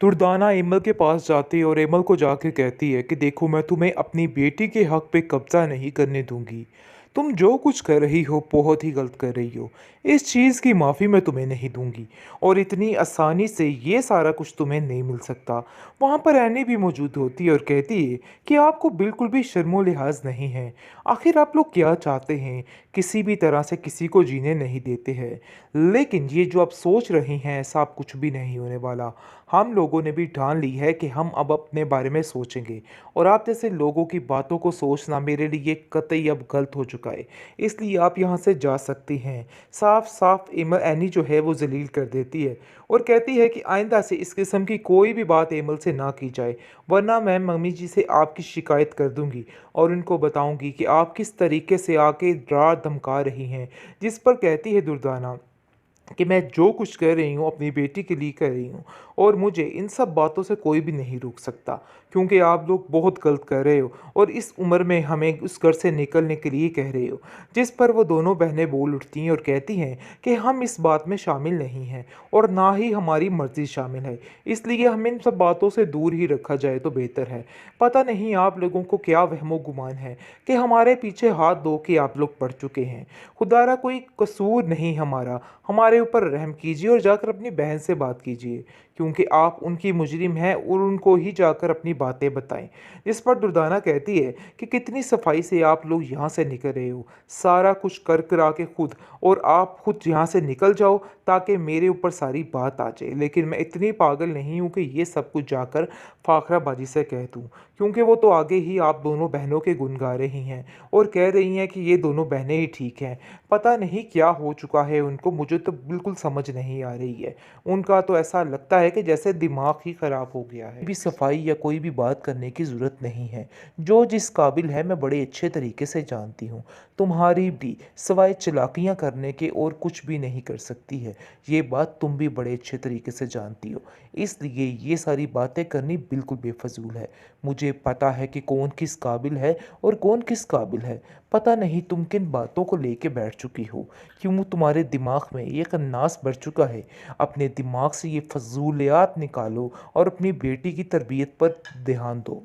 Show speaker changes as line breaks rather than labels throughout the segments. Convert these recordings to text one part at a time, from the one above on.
Durdana Emil के पास जाती है और एमल को जाकर कहती है कि देखो मैं तुम्हें अपनी बेटी के हक पे कब्जा नहीं करने दूंगी। तुम जो कुछ कर रही हो बहुत ही गलत कर रही हो। इस चीज़ की माफ़ी मैं तुम्हें नहीं दूंगी और इतनी आसानी से ये सारा कुछ तुम्हें नहीं मिल सकता। वहाँ पर एनी भी मौजूद होती है और कहती है कि आपको बिल्कुल भी शर्मो लिहाज नहीं है। आखिर आप लोग क्या चाहते हैं? किसी भी तरह से किसी को जीने नहीं देते हैं। लेकिन ये जो आप सोच रही हैं ऐसा आप कुछ भी नहीं होने वाला। हम लोगों ने भी ठान ली है कि हम अब अपने बारे में सोचेंगे और आप जैसे लोगों की बातों को सोचना मेरे लिए कतई अब गलत हो चुका है। इसलिए आप यहाँ से जा सकती हैं। साफ साफ एमल एनी जो है वो जलील कर देती है और कहती है कि आइंदा से इस किस्म की कोई भी बात एमल से ना की जाए, वरना मैं मम्मी जी से आपकी शिकायत कर दूंगी और उनको बताऊंगी कि आप किस तरीके से आके डरा धमका रही हैं। जिस पर कहती है दुर्दाना कि मैं जो कुछ कर रही हूँ अपनी बेटी के लिए कर रही हूँ और मुझे इन सब बातों से कोई भी नहीं रोक सकता, क्योंकि आप लोग बहुत गलत कर रहे हो और इस उम्र में हमें उस घर से निकलने के लिए कह रहे हो। जिस पर वो दोनों बहनें बोल उठती हैं और कहती हैं कि हम इस बात में शामिल नहीं हैं और ना ही हमारी मर्जी शामिल है, इसलिए हमें इन सब बातों से दूर ही रखा जाए तो बेहतर है। पता नहीं आप लोगों को क्या वहमो गुमान है कि हमारे पीछे हाथ धो के आप लोग पड़ चुके हैं। खुदारा कोई कसूर नहीं हमारा, हमारे ऊपर रहम कीजिए और जाकर अपनी बहन से बात कीजिए, क्योंकि आप उनकी मुजरिम हैं और उनको ही जाकर अपनी बातें बताएं। जिस पर दुर्दाना कहती है कि कितनी सफाई से आप लोग यहाँ से निकल रहे हो, सारा कुछ कर करा के खुद, और आप खुद यहाँ से निकल जाओ ताकि मेरे ऊपर सारी बात आ जाए। लेकिन मैं इतनी पागल नहीं हूँ कि ये सब कुछ जाकर फाखराबाजी से कह दूँ, क्योंकि वो तो आगे ही आप दोनों बहनों के गुण गा रही हैं और कह रही हैं कि ये दोनों बहनें ही ठीक हैं। पता नहीं क्या हो चुका है उनको, मुझे तो बिल्कुल समझ नहीं आ रही है। उनका तो ऐसा लगता है कि जैसे दिमाग ही खराब हो गया है। भी सफाई या कोई भी बात करने की ज़रूरत नहीं है। जो जिस काबिल है मैं बड़े अच्छे तरीके से जानती हूँ। तुम्हारी भी सिवाय चालाकियाँ करने के और कुछ भी नहीं कर सकती है। ये बात तुम भी बड़े अच्छे तरीके से जानती हो। इसलिए ये सारी बातें करनी बिल्कुल बेफजूल है। मुझे पता है कि कौन किस काबिल है और कौन किस काबिल है। पता नहीं तुम किन बातों को लेके बैठ चुकी हो, क्यों तुम्हारे दिमाग में ये कन्नास बढ़ चुका है। अपने दिमाग से ये फजूलियात निकालो और अपनी बेटी की तरबियत पर ध्यान दो।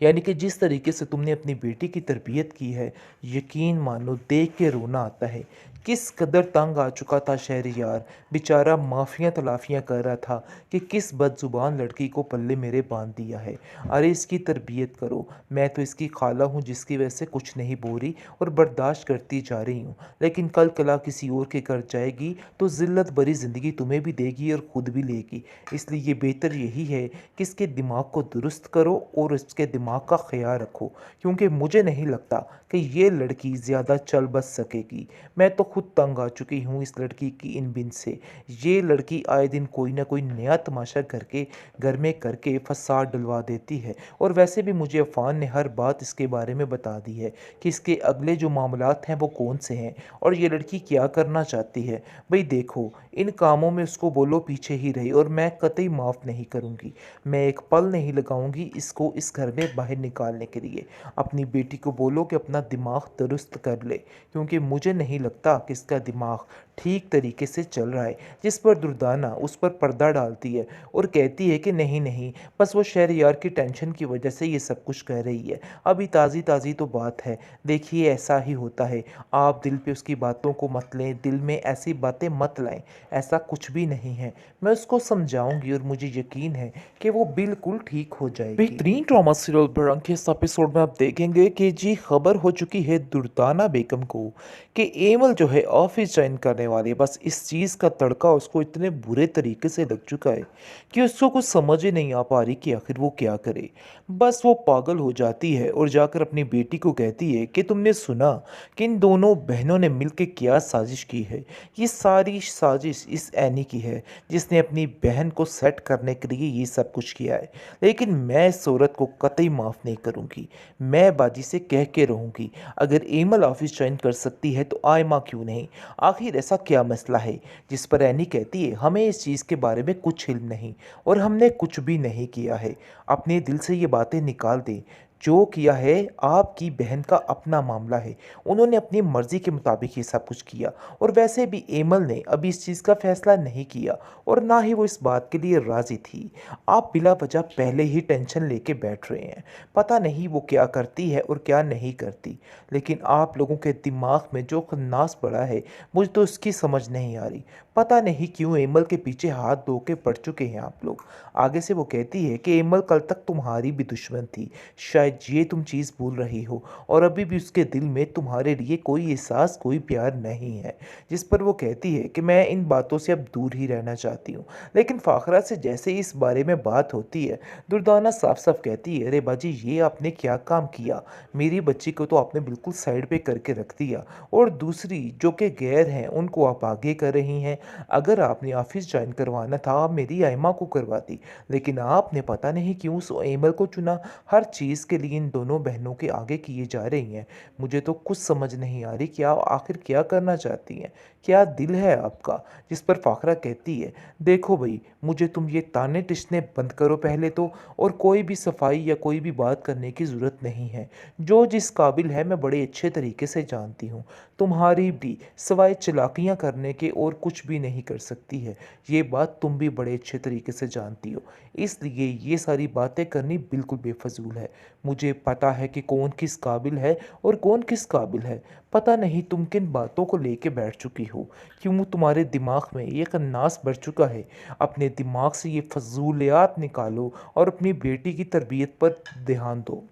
यानी कि जिस तरीके से तुमने अपनी बेटी की तरबियत की है, यकीन मानो देख के रोना आता है। किस कदर तंग आ चुका था शहरयार, बेचारा माफ़ियाँ तलाफ़ियाँ कर रहा था कि किस बदजुबान लड़की को पल्ले मेरे बांध दिया है। अरे इसकी तरबियत करो, मैं तो इसकी खाला हूँ जिसकी वजह से कुछ नहीं बोल रही और बर्दाश्त करती जा रही हूँ। लेकिन कल कला किसी और के घर जाएगी तो ज़िल्लत भरी ज़िंदगी तुम्हें भी देगी और ख़ुद भी लेगी। इसलिए बेहतर यही है कि इसके दिमाग को दुरुस्त करो और इसके दिमाग का ख्याल रखो, क्योंकि मुझे नहीं लगता कि ये लड़की ज़्यादा चल बस सकेगी। मैं तो खुद तंग आ चुकी हूँ इस लड़की की इन बिन से। ये लड़की आए दिन कोई ना कोई नया तमाशा करके घर में करके फसाद डलवा देती है, और वैसे भी मुझे अफ़ान ने हर बात इसके बारे में बता दी है कि इसके अगले जो मामलात हैं वो कौन से हैं और ये लड़की क्या करना चाहती है। भाई देखो, इन कामों में उसको बोलो पीछे ही रहे और मैं कतई माफ़ नहीं करूँगी। मैं एक पल नहीं लगाऊंगी इसको इस घर में बाहर निकालने के लिए। अपनी बेटी को बोलो कि अपना दिमाग दुरुस्त कर ले, क्योंकि मुझे नहीं लगता कि इसका दिमाग ठीक तरीके से चल रहा है। जिस पर दुर्दाना उस पर पर्दा डालती है और कहती है कि नहीं नहीं, बस वो शहरयार की टेंशन की वजह से ये सब कुछ कह रही है। अभी ताज़ी ताज़ी तो बात है, देखिए ऐसा ही होता है। आप दिल पे उसकी बातों को मत लें, दिल में ऐसी बातें मत लाएं। ऐसा कुछ भी नहीं है। मैं उसको समझाऊंगी और मुझे यकीन है कि वो बिल्कुल ठीक हो जाएगी। बेहतरीन ड्रामा सीरियल बरंग के इस एपिसोड में आप देखेंगे कि जी खबर हो चुकी है दुर्दाना बेगम को कि एमल जो है ऑफिस ज्वाइन करने वाली है। बस इस चीज़ का तड़का उसको इतने बुरे तरीके से लग चुका है कि उसको कुछ समझ ही नहीं आ पा रही कि आखिर वो क्या करे। बस वो पागल हो जाती है और जाकर अपनी बेटी को कहती है कि तुमने सुना कि इन दोनों बहनों ने मिलकर क्या साजिश की है। ये सारी साजिश इस एनी की है, जिसने अपनी बहन को सेट करने के लिए ये सब कुछ किया है। लेकिन मैं इस औरत को कतई माफ़ नहीं करूँगी। मैं बाजी से कह के रहूँगी, अगर एमल ऑफिस ज्वाइन कर सकती है तो आयमा क्यों नहीं। आखिर ऐसा क्या मसला है। जिस पर एनी कहती है हमें इस चीज़ के बारे में कुछ इल्म नहीं और हमने कुछ भी नहीं किया है। अपने दिल से ये बातें निकाल दें। जो किया है आपकी बहन का अपना मामला है। उन्होंने अपनी मर्ज़ी के मुताबिक ये सब कुछ किया और वैसे भी एमल ने अभी इस चीज़ का फ़ैसला नहीं किया और ना ही वो इस बात के लिए राज़ी थी। आप बिला वजह पहले ही टेंशन लेके बैठ रहे हैं। पता नहीं वो क्या करती है और क्या नहीं करती। लेकिन आप लोगों के दिमाग में जो खन्नास पड़ा है, मुझे तो उसकी समझ नहीं आ रही। पता नहीं क्यों एमल के पीछे हाथ धो के पड़ चुके हैं आप लोग। आगे से वो कहती है कि एमल कल तक तुम्हारी भी दुश्मन थी। शायद ये तुम चीज़ भूल रही हो और अभी भी उसके दिल में तुम्हारे लिए कोई एहसास, कोई प्यार नहीं है। जिस पर वो कहती है कि मैं इन बातों से अब दूर ही रहना चाहती हूँ। लेकिन फ़ाखरा से जैसे ही इस बारे में बात होती है, दुर्दाना साफ-साफ कहती है, "अरे बाजी, ये आपने क्या काम किया? मेरी बच्ची को तो आपने बिल्कुल साइड पे करके रख दिया और दूसरी जो कि गैर हैं, उनको आप आगे कर रही हैं। अगर आपने ऑफ़िस जॉइन करवाना था, आप मेरी आइमा को करवाती, लेकिन आपने पता नहीं क्यों उस एमल को चुना। हर चीज़ के लिए इन दोनों बहनों के आगे किए जा रही हैं। मुझे तो कुछ समझ नहीं आ रही कि आप आखिर क्या करना चाहती हैं? क्या दिल है आपका?" जिस पर फ़ाखरा कहती है, "देखो भई, मुझे तुम ये ताने-तिश्ने बंद करो पहले तो, और कोई भी सफाई या कोई भी बात करने की ज़रूरत नहीं है। जो जिस काबिल है मैं बड़े अच्छे तरीके से जानती हूँ। तुम्हारी भी सिवाय चालाकियाँ करने के और कुछ भी नहीं कर सकती है। ये बात तुम भी बड़े अच्छे तरीके से जानती हो। इसलिए ये सारी बातें करनी बिल्कुल बेफजूल है। मुझे पता है कि कौन किस काबिल है और कौन किस काबिल है। पता नहीं तुम किन बातों को लेके बैठ चुकी हो, क्यों तुम्हारे दिमाग में ये कन्नास बढ़ चुका है। अपने दिमाग से ये फजूलियात निकालो और अपनी बेटी की तरबियत पर ध्यान दो।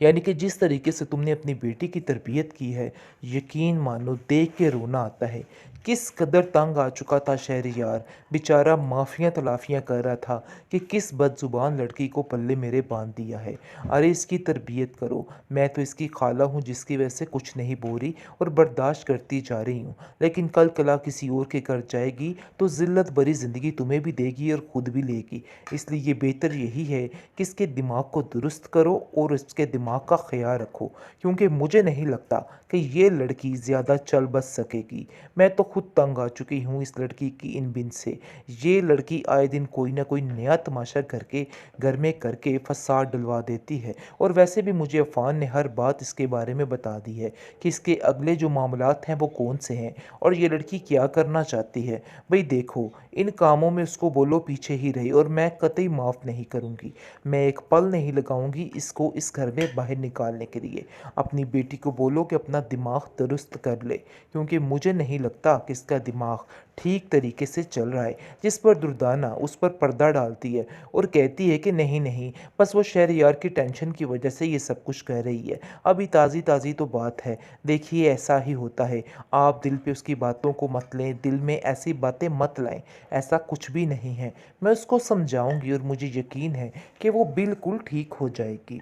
यानी कि जिस तरीके से तुमने अपनी बेटी की तरबियत की है, यकीन मानो देख के रोना आता है। किस कदर तंग आ चुका था शहरयार, बेचारा माफ़ियाँ तलाफ़ियाँ कर रहा था कि किस बदज़ुबान लड़की को पल्ले मेरे बांध दिया है। अरे इसकी तरबियत करो, मैं तो इसकी खाला हूँ जिसकी वजह से कुछ नहीं बोल रही और बर्दाश्त करती जा रही हूँ। लेकिन कल कला किसी और के घर जाएगी तो ज़िल्लत भरी ज़िंदगी तुम्हें भी देगी और ख़ुद भी लेगी। इसलिए ये बेहतर यही है कि इसके दिमाग को दुरुस्त करो और इसके दिमाग का ख्याल रखो, क्योंकि मुझे नहीं लगता कि ये लड़की ज़्यादा चल बस सकेगी। मैं तो खुद तंग आ चुकी हूँ इस लड़की की इन बिन से। ये लड़की आए दिन कोई ना कोई नया तमाशा करके घर में करके फसाद डलवा देती है और वैसे भी मुझे अफ़ान ने हर बात इसके बारे में बता दी है कि इसके अगले जो मामलात हैं वो कौन से हैं और ये लड़की क्या करना चाहती है। भाई देखो, इन कामों में उसको बोलो पीछे ही रहे और मैं कतई माफ़ नहीं करूँगी। मैं एक पल नहीं लगाऊंगी इसको इस घर में बाहर निकालने के लिए। अपनी बेटी को बोलो कि अपना दिमाग दुरुस्त कर ले, क्योंकि मुझे नहीं लगता कि इसका दिमाग ठीक तरीके से चल रहा है। जिस पर दुर्दाना उस पर पर्दा डालती है और कहती है कि नहीं नहीं, बस वो शहरयार की टेंशन की वजह से ये सब कुछ कह रही है। अभी ताज़ी ताज़ी तो बात है, देखिए ऐसा ही होता है। आप दिल पे उसकी बातों को मत लें, दिल में ऐसी बातें मत लाएं। ऐसा कुछ भी नहीं है। मैं उसको समझाऊंगी और मुझे यकीन है कि वो बिल्कुल ठीक हो जाएगी।